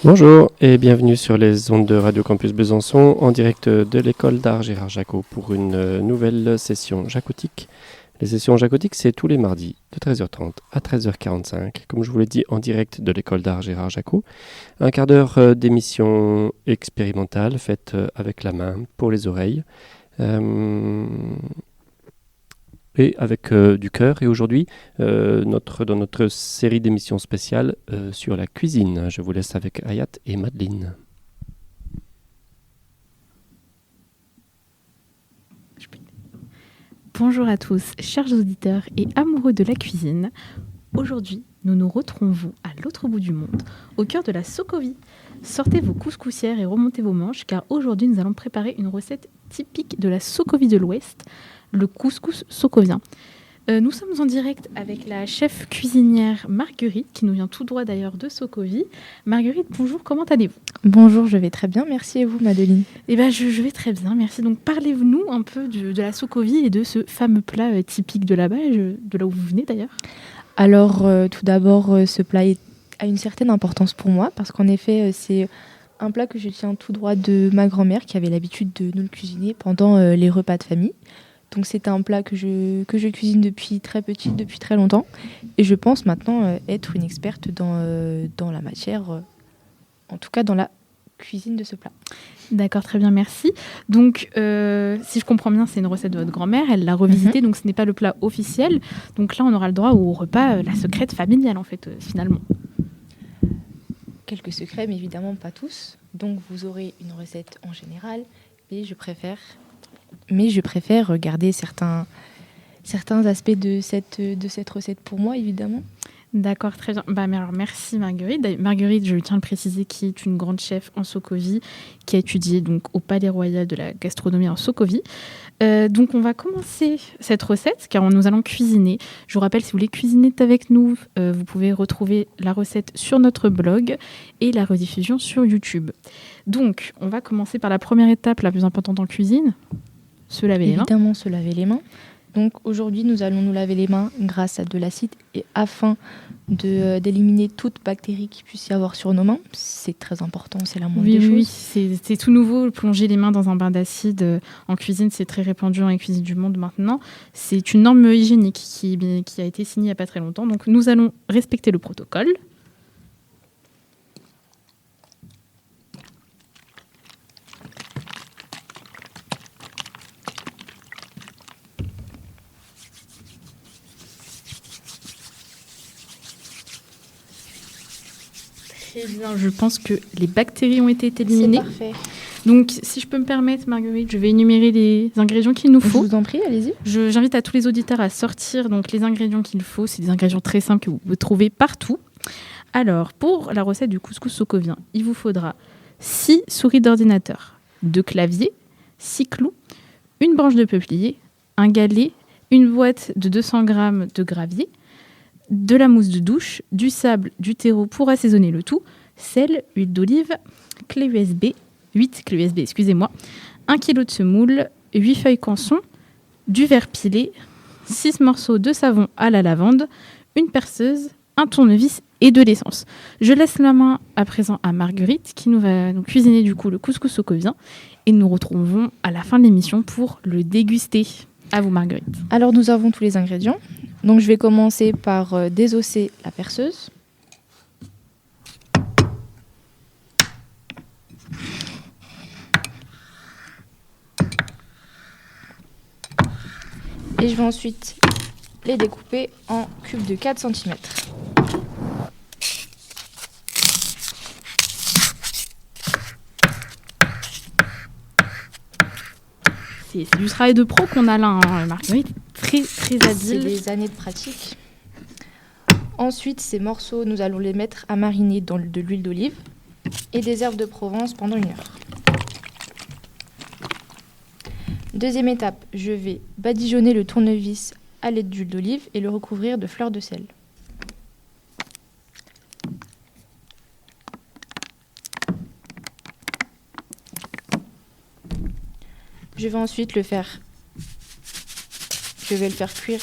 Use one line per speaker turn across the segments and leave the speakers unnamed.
Bonjour et bienvenue sur les ondes de Radio Campus Besançon en direct de l'école d'art Gérard Jacot pour une nouvelle session jacotique. Les sessions jacotiques, c'est tous les mardis de 13h30 à 13h45, comme je vous l'ai dit, en direct de l'école d'art Gérard Jacot. Un quart d'heure d'émission expérimentale faite avec la main pour les oreilles. Et avec du cœur. Et aujourd'hui, dans notre série d'émissions spéciales sur la cuisine. Je vous laisse avec Hayat et Madeleine.
Bonjour à tous, chers auditeurs et amoureux de la cuisine. Aujourd'hui, nous nous retrouvons à l'autre bout du monde, au cœur de la Socovie. Sortez vos couscoussières et remontez vos manches, car aujourd'hui, nous allons préparer une recette typique de la Socovie de l'Ouest, le couscous socovien. Nous sommes en direct avec la chef cuisinière Marguerite, qui nous vient tout droit d'ailleurs de Socovie. Marguerite, bonjour, comment allez-vous ?
Bonjour, je vais très bien, merci, et vous Madeleine ?
Eh ben, je vais très bien, merci. Donc parlez-nous un peu de la Socovie et de ce fameux plat typique de là-bas, de là où vous venez d'ailleurs.
Alors, tout d'abord, ce plat a une certaine importance pour moi, parce qu'en effet, c'est un plat que je tiens tout droit de ma grand-mère, qui avait l'habitude de nous le cuisiner pendant les repas de famille. Donc c'est un plat que je cuisine depuis très petite, depuis très longtemps. Et je pense maintenant être une experte dans la matière, en tout cas dans la cuisine de ce plat.
D'accord, très bien, merci. Donc, si je comprends bien, c'est une recette de votre grand-mère, elle l'a revisitée, donc ce n'est pas le plat officiel. Donc là, on aura le droit au repas, la secrète familiale, en fait, finalement.
Quelques secrets, mais évidemment pas tous. Donc vous aurez une recette en général, mais je préfère garder certains aspects de cette recette pour moi, évidemment.
D'accord, très bien. Alors, merci Marguerite. Marguerite, je tiens à le préciser, qui est une grande chef en Socovie, qui a étudié donc, au Palais Royal de la gastronomie en Socovie. Donc on va commencer cette recette, car nous allons cuisiner. Je vous rappelle, si vous voulez cuisiner avec nous, vous pouvez retrouver la recette sur notre blog et la rediffusion sur YouTube. Donc, on va commencer par la première étape, la plus importante en cuisine. Se laver les mains.
Évidemment, se laver les mains. Donc aujourd'hui, nous allons nous laver les mains grâce à de l'acide et afin d'éliminer toute bactérie qui puisse y avoir sur nos mains. C'est très important, c'est la moindre des choses.
Oui, c'est tout nouveau. Plonger les mains dans un bain d'acide en cuisine, c'est très répandu dans les cuisines du monde maintenant. C'est une norme hygiénique qui a été signée il n'y a pas très longtemps. Donc nous allons respecter le protocole. Très bien, je pense que les bactéries ont été éliminées.
C'est parfait.
Donc, si je peux me permettre, Marguerite, je vais énumérer les ingrédients qu'il nous faut.
Je vous en prie, allez-y.
J'invite à tous les auditeurs à sortir donc, les ingrédients qu'il faut. C'est des ingrédients très simples que vous pouvez trouver partout. Alors, pour la recette du couscous socovien, il vous faudra 6 souris d'ordinateur, 2 claviers, 6 clous, une branche de peuplier, un galet, une boîte de 200 g de gravier, de la mousse de douche, du sable, du terreau pour assaisonner le tout, sel, huile d'olive, 8 clés USB, excusez-moi, 1 kg de semoule, 8 feuilles canson, du verre pilé, 6 morceaux de savon à la lavande, une perceuse, un tournevis et de l'essence. Je laisse la main à présent à Marguerite qui va nous cuisiner du coup le couscous socovien et nous retrouvons à la fin de l'émission pour le déguster. À vous Marguerite.
Alors nous avons tous les ingrédients. Donc je vais commencer par désosser la perceuse. Et je vais ensuite les découper en cubes de 4 cm.
C'est du travail de pro qu'on a là, hein, Marguerite. Très, très habile.
C'est des années de pratique. Ensuite, ces morceaux, nous allons les mettre à mariner dans de l'huile d'olive et des herbes de Provence pendant 1 heure. Deuxième étape, je vais badigeonner le tournevis à l'aide d'huile d'olive et le recouvrir de fleurs de sel. Je vais ensuite le faire cuire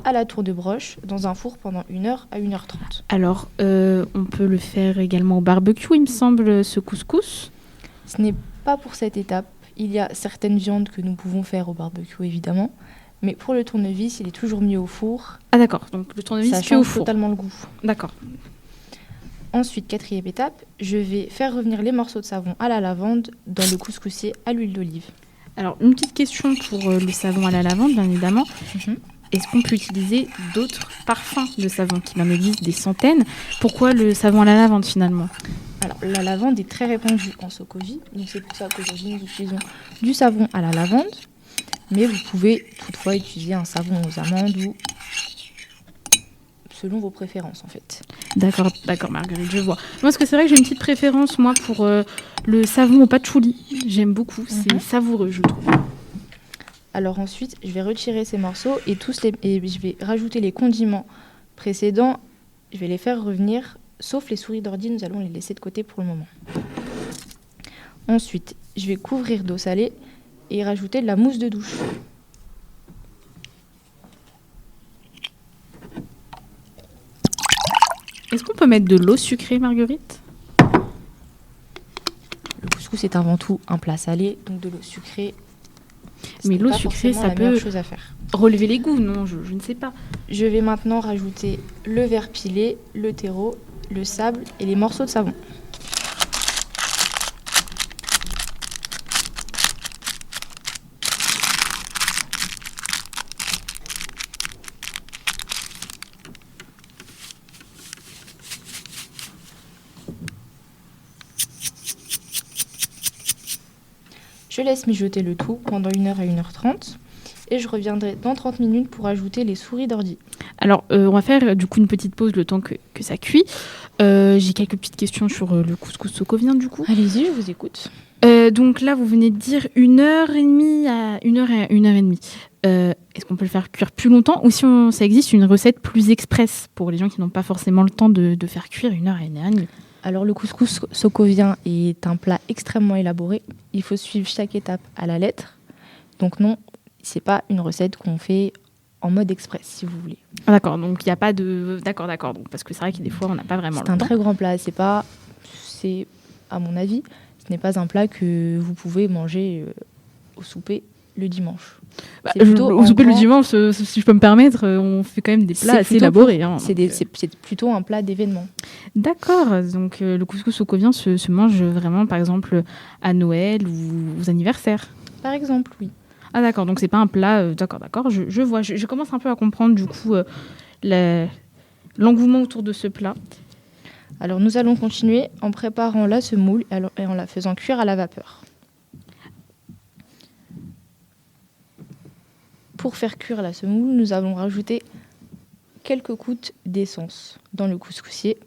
à la tour de broche dans un four pendant 1h à 1h30.
Alors, on peut le faire également au barbecue, il me semble, ce couscous.
Ce n'est pas pour cette étape. Il y a certaines viandes que nous pouvons faire au barbecue, évidemment. Mais pour le tournevis, il est toujours mieux au four.
Ah d'accord, donc le tournevis
Ça
que au
change
four.
totalement le goût.
D'accord.
Ensuite, 4e étape, je vais faire revenir les morceaux de savon à la lavande dans le couscoussier à l'huile d'olive.
Alors, une petite question pour le savon à la lavande, bien évidemment.
Mhm.
Est-ce qu'on peut utiliser d'autres parfums de savon qui en existent des centaines? Pourquoi le savon à la lavande finalement?
Alors, la lavande est très répandue en Sokovie, donc c'est pour ça qu'aujourd'hui nous utilisons du savon à la lavande, mais vous pouvez toutefois utiliser un savon aux amandes ou selon vos préférences en fait.
D'accord, Marguerite, je vois. Moi, parce que c'est vrai que j'ai une petite préférence, moi, pour le savon au patchouli. J'aime beaucoup, c'est savoureux, je trouve.
Alors ensuite, je vais retirer ces morceaux et je vais rajouter les condiments précédents. Je vais les faire revenir, sauf les souris d'ordi, nous allons les laisser de côté pour le moment. Ensuite, je vais couvrir d'eau salée et rajouter de la mousse de douche.
Est-ce qu'on peut mettre de l'eau sucrée, Marguerite?
Le couscous est avant tout un plat salé, donc de l'eau sucrée.
Mais l'eau sucrée, ça
la meilleure
peut
chose à faire.
relever les goûts, non, je ne sais pas.
Je vais maintenant rajouter le verre pilé, le terreau, le sable et les morceaux de savon. Je laisse mijoter le tout pendant 1h à 1h30 et je reviendrai dans 30 minutes pour ajouter les souris d'ordi.
Alors, on va faire du coup une petite pause le temps que ça cuit. J'ai quelques petites questions sur le couscous sokovien du coup.
Allez-y, je vous écoute.
Donc là, vous venez de dire 1h30 à 1h et 1h30. Est-ce qu'on peut le faire cuire plus longtemps ou si ça existe une recette plus express pour les gens qui n'ont pas forcément le temps de faire cuire 1h et 1h30?
Alors le couscous sokovien est un plat extrêmement élaboré. Il faut suivre chaque étape à la lettre. Donc non, c'est pas une recette qu'on fait en mode express, si vous voulez.
Ah, d'accord, donc il n'y a pas de... D'accord. Donc, parce que c'est vrai que des fois, on n'a pas vraiment le temps.
C'est un très grand plat. C'est, à mon avis, ce n'est pas un plat que vous pouvez manger au souper le dimanche.
Au souper le dimanche, si je peux me permettre, on fait quand même des plats assez élaborés.
C'est plutôt un plat d'événement.
D'accord, donc le couscous sokovien se mange vraiment, par exemple, à Noël ou aux anniversaires.
Par exemple, oui.
Ah d'accord, donc c'est pas un plat... d'accord, je vois. Je commence un peu à comprendre du coup l'engouement autour de ce plat.
Alors nous allons continuer en préparant la semoule et en la faisant cuire à la vapeur. Pour faire cuire la semoule, nous allons rajouter quelques gouttes d'essence dans le couscoussier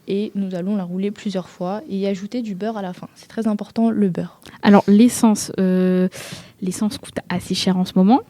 et nous allons la rouler plusieurs fois et y ajouter du beurre à la fin. C'est très important, le beurre.
Alors l'essence coûte assez cher en ce moment.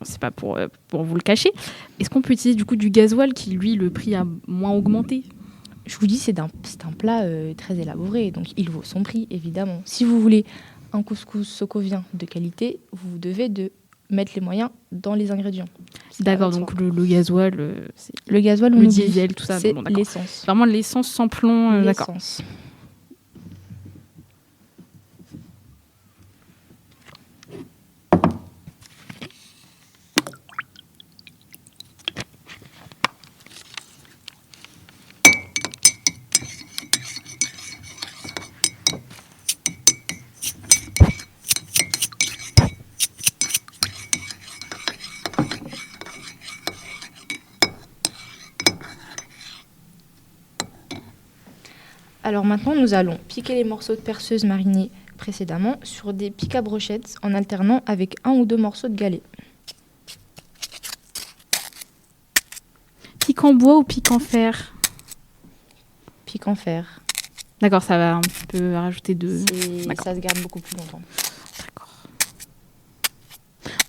C'est pas pour vous le cacher. Est-ce qu'on peut utiliser du coup du gasoil qui, lui, le prix a moins augmenté?
Je vous dis, c'est un plat très élaboré, donc il vaut son prix, évidemment. Si vous voulez un couscous sokovien de qualité, vous devez mettre les moyens dans les ingrédients.
D'accord, donc le gasoil,
le gasoil,
le diesel, tout ça,
c'est l'essence.
Vraiment l'essence sans plomb, d'accord.
Alors maintenant, nous allons piquer les morceaux de perceuse marinés précédemment sur des pics à brochettes en alternant avec 1 ou 2 morceaux de galets.
Pique en bois ou pique en fer?
Pique en fer.
D'accord, ça va un petit peu rajouter
ça se garde beaucoup plus longtemps.
D'accord.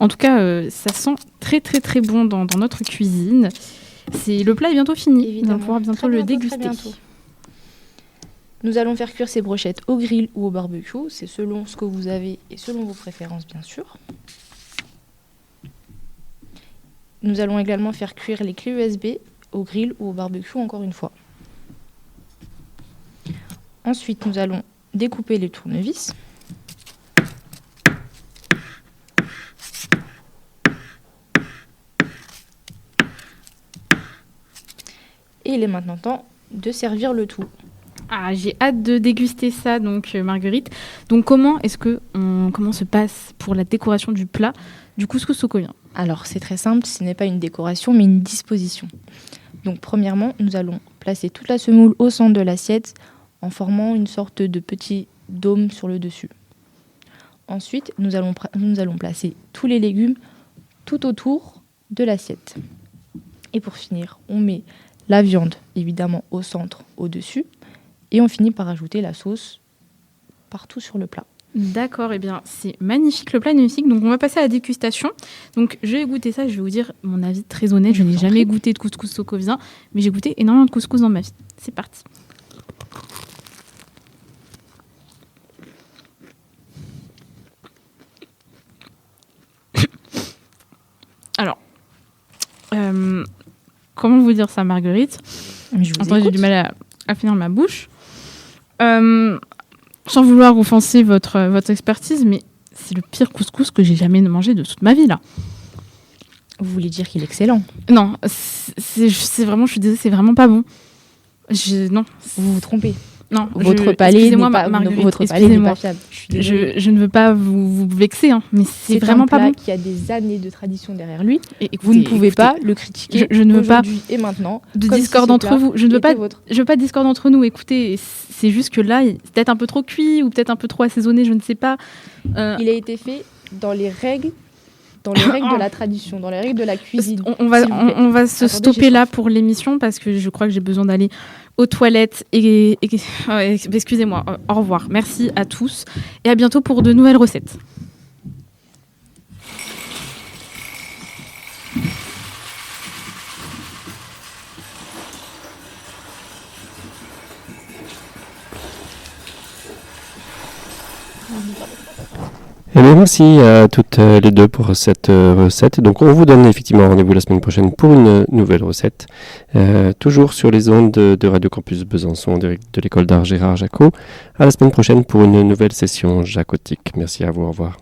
En tout cas, ça sent très très très bon dans notre cuisine. Le plat est bientôt fini.
Évidemment.
On va pouvoir bientôt le déguster.
Très bientôt. Nous allons faire cuire ces brochettes au grill ou au barbecue. C'est selon ce que vous avez et selon vos préférences, bien sûr. Nous allons également faire cuire les clés USB au grill ou au barbecue encore une fois. Ensuite, nous allons découper les tournevis. Et il est maintenant temps de servir le tout.
Ah, j'ai hâte de déguster ça, donc Marguerite. Donc comment se passe pour la décoration du plat du couscous socovien?
Alors c'est très simple, ce n'est pas une décoration mais une disposition. Donc premièrement, nous allons placer toute la semoule au centre de l'assiette en formant une sorte de petit dôme sur le dessus. Ensuite, nous allons placer tous les légumes tout autour de l'assiette. Et pour finir, on met la viande, évidemment, au centre, au-dessus. Et on finit par ajouter la sauce partout sur le plat.
D'accord, eh bien, c'est magnifique, le plat est magnifique. Donc, on va passer à la dégustation. Donc, je vais goûter ça, je vais vous dire mon avis très honnête. Je n'ai jamais goûté de couscous socovien, mais j'ai goûté énormément de couscous dans ma vie. C'est parti. Alors, comment vous dire ça, Marguerite? Attends, j'ai du mal à finir ma bouche. Sans vouloir offenser votre expertise, mais c'est le pire couscous que j'ai jamais mangé de toute ma vie, là.
Vous voulez dire qu'il est excellent?
Non, c'est vraiment, je suis désolée, c'est vraiment pas bon. Non.
Vous vous trompez.
Non,
votre palais n'est pas,
Marguerite,
pas fiable.
Je ne veux pas vous vexer, hein, mais c'est vraiment pas bon.
C'est un plat qui a des années de tradition derrière lui.
Et écoutez,
vous ne pouvez pas le critiquer.
Je ne veux pas
et maintenant
de discorde entre vous. Je ne veux pas de discorde entre nous. Écoutez, c'est juste que là, c'est peut-être un peu trop cuit ou peut-être un peu trop assaisonné, je ne sais pas.
Il a été fait dans les règles de la tradition, dans les règles de la cuisine.
On va se stopper là pour l'émission parce que je crois que j'ai besoin d'aller aux toilettes. Excusez-moi, au revoir. Merci à tous et à bientôt pour de nouvelles recettes.
Et bien merci à toutes les deux pour cette recette. Donc on vous donne effectivement rendez-vous la semaine prochaine pour une nouvelle recette. Toujours sur les ondes de Radio Campus Besançon, en direct de l'école d'art Gérard Jacot. À la semaine prochaine pour une nouvelle session jacotique. Merci à vous, au revoir.